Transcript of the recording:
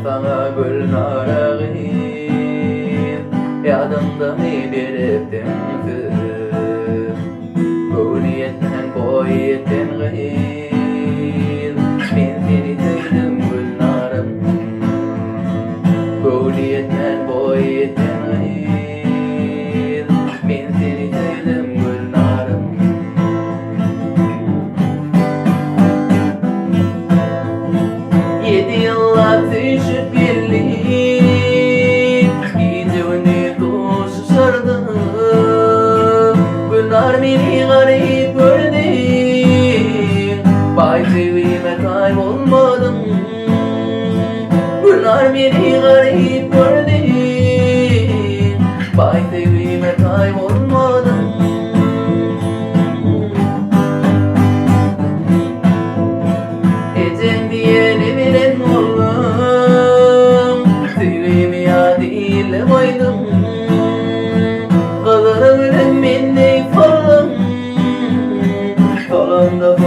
sana gül narağıyım. Yadımda mi beriptin kız, bu niyetten boy ettin gıyım. Ben seni sevdim gül narım, bu niyetten boy ettin gıyım. Ben seni sevdim gül narım. 7 yıllar düşüp birlik, gidevini dostu sardı. Günler beni garip gördü, bay sevime kaybolmadım. Günler beni garip gördü, bay sevime kaybolmadım. Ecem diyeni bilen oldum, sevimi ya değil koydum. Kızını bilen mendek oldum, kolumda